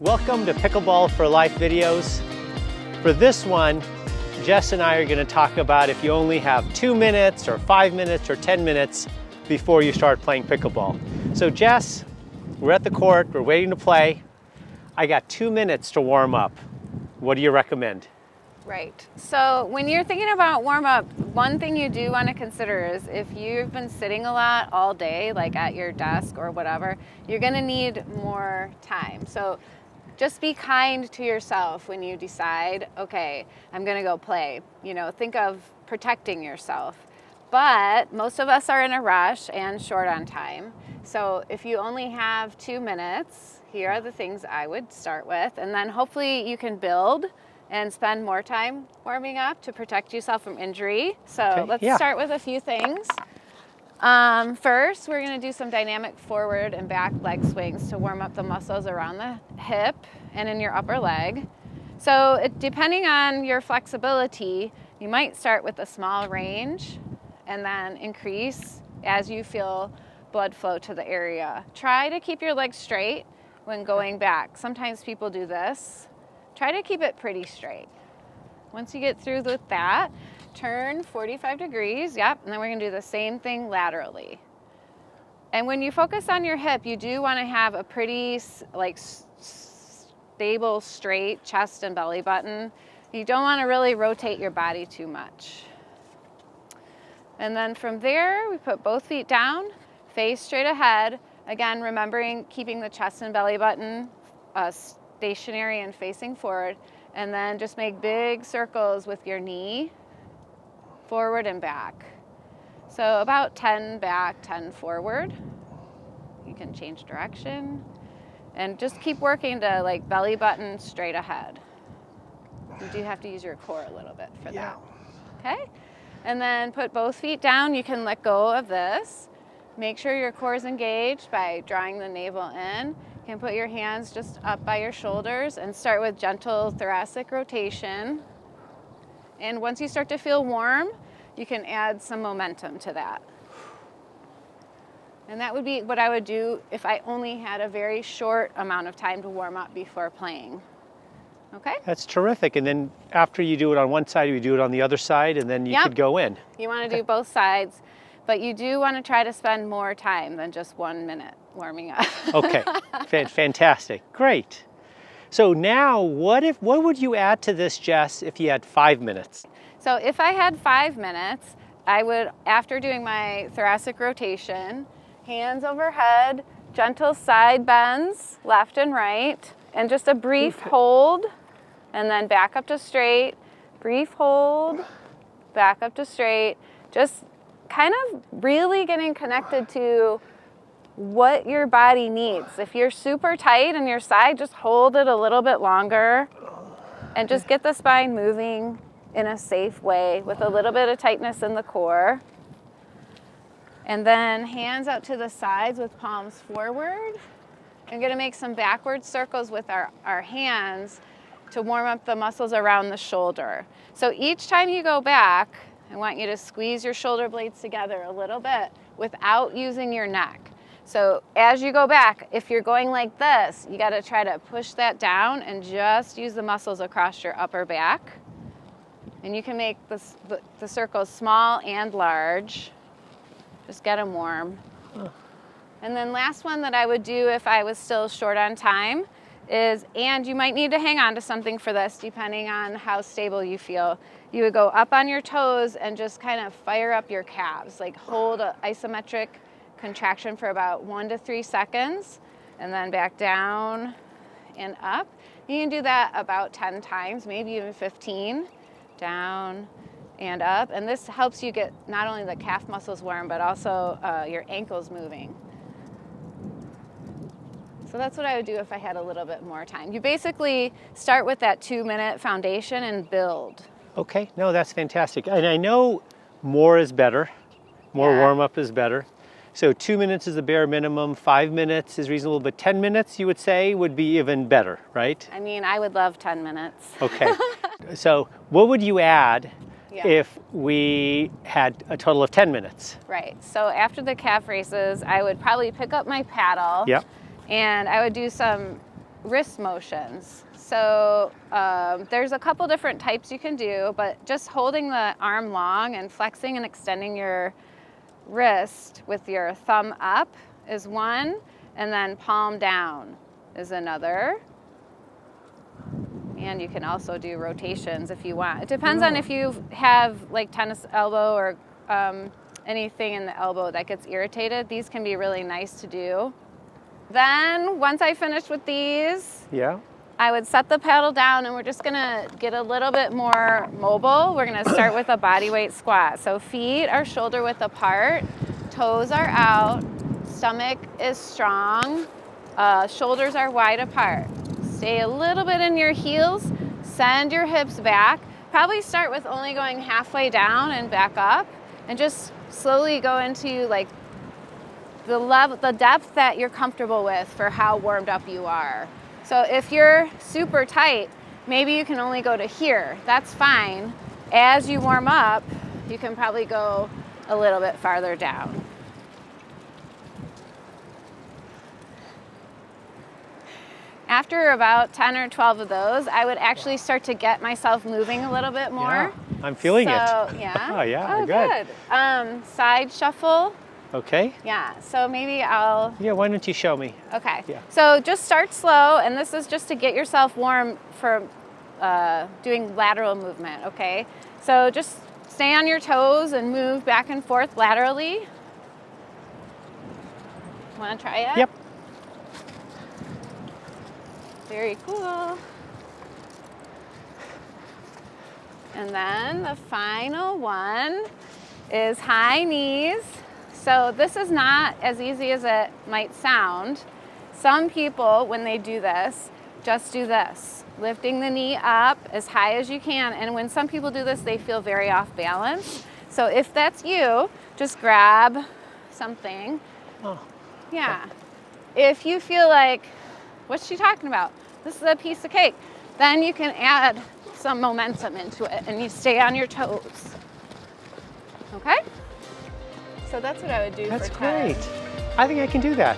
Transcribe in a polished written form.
Welcome to Pickleball for Life videos. For this one, Jess and I are going to talk about if you only have 2 minutes or 5 minutes or 10 minutes before you start playing pickleball. So Jess, we're at the court, we're waiting to play. I got 2 minutes to warm up. What do you recommend? Right. So when you're thinking about warm up, one thing you do want to consider is if you've been sitting a lot all day, like at your desk or whatever, you're going to need more time. So just be kind to yourself when you decide, okay, I'm going to go play. You know, think of protecting yourself. But most of us are in a rush and short on time. So if you only have 2 minutes, here are the things I would start with. And then hopefully you can build and spend more time warming up to protect yourself from injury. So let's start with a few things. First, we're going to do some dynamic forward and back leg swings to warm up the muscles around the hip and in your upper leg. So depending on your flexibility, you might start with a small range and then increase as you feel blood flow to the area. Try to keep your legs straight when going back. Sometimes people do this. Try to keep it pretty straight. Once you get through with that, turn 45 degrees, and then we're gonna do the same thing laterally. And when you focus on your hip, you do wanna have a pretty stable, straight chest and belly button. You don't wanna really rotate your body too much. And then from there, we put both feet down, face straight ahead. Again, remembering keeping the chest and belly button stationary and facing forward, and then just make big circles with your knee forward and back. So about 10 back, 10 forward. You can change direction and just keep working to like belly button straight ahead. You do have to use your core a little bit for that. Okay? And then put both feet down. You can let go of this. Make sure your core is engaged by drawing the navel in. You can put your hands just up by your shoulders and start with gentle thoracic rotation. And once you start to feel warm, you can add some momentum to that. And that would be what I would do if I only had a very short amount of time to warm up before playing. Okay? That's terrific. And then after you do it on one side, you do it on the other side, and then you could go in. You want to do both sides, but you do want to try to spend more time than just 1 minute warming up. Okay, fantastic, great. So now, what would you add to this, Jess, if you had 5 minutes? So if I had 5 minutes, I would, after doing my thoracic rotation, hands overhead, gentle side bends, left and right, and just a brief hold, and then back up to straight, brief hold, back up to straight, just kind of really getting connected to what your body needs. If you're super tight in your side, just hold it a little bit longer and just get the spine moving in a safe way with a little bit of tightness in the core. And then hands out to the sides with palms forward. I'm gonna make some backward circles with our hands to warm up the muscles around the shoulder. So each time you go back, I want you to squeeze your shoulder blades together a little bit without using your neck. So as you go back, if you're going like this, you gotta try to push that down and just use the muscles across your upper back. And you can make the circles small and large. Just get them warm. And then last one that I would do if I was still short on time is, and you might need to hang on to something for this depending on how stable you feel. You would go up on your toes and just kind of fire up your calves, like hold an isometric contraction for about 1 to 3 seconds, and then back down and up. You can do that about 10 times, maybe even 15, down and up. And this helps you get not only the calf muscles warm, but also your ankles moving. So that's what I would do if I had a little bit more time. You basically start with that 2 minute foundation and build. Okay, no, that's fantastic. And I know more is better, more warm up is better. So 2 minutes is the bare minimum, 5 minutes is reasonable, but 10 minutes you would say would be even better, right? I mean, I would love 10 minutes. Okay, so what would you add if we had a total of 10 minutes? Right, so after the calf races, I would probably pick up my paddle. Yep. And I would do some wrist motions. So there's a couple different types you can do, but just holding the arm long and flexing and extending your wrist with your thumb up is one, and then palm down is another. And you can also do rotations if you want. It depends on if you have like tennis elbow or anything in the elbow that gets irritated. These can be really nice to do. Then once I finished with these, I would set the paddle down, and we're just gonna get a little bit more mobile. We're gonna start with a body weight squat. So feet are shoulder width apart, toes are out, stomach is strong, shoulders are wide apart. Stay a little bit in your heels, send your hips back. Probably start with only going halfway down and back up, and just slowly go into like the depth that you're comfortable with for how warmed up you are. So if you're super tight, maybe you can only go to here. That's fine. As you warm up, you can probably go a little bit farther down. After about 10 or 12 of those, I would actually start to get myself moving a little bit more. Yeah, I'm feeling it. Yeah. Oh, yeah, oh, good. Side shuffle. Okay. Yeah, so maybe I'll... Yeah, why don't you show me? Okay. Yeah. So just start slow, and this is just to get yourself warm for doing lateral movement, okay? So just stay on your toes and move back and forth laterally. Want to try it? Yep. Very cool. And then the final one is high knees. So this is not as easy as it might sound. Some people, when they do this, just do this, lifting the knee up as high as you can. And when some people do this, they feel very off balance. So if that's you, just grab something. Oh. Yeah. If you feel like, what's she talking about? This is a piece of cake. Then you can add some momentum into it, and you stay on your toes. Okay? So that's what I would do for 10. That's great. I think I can do that.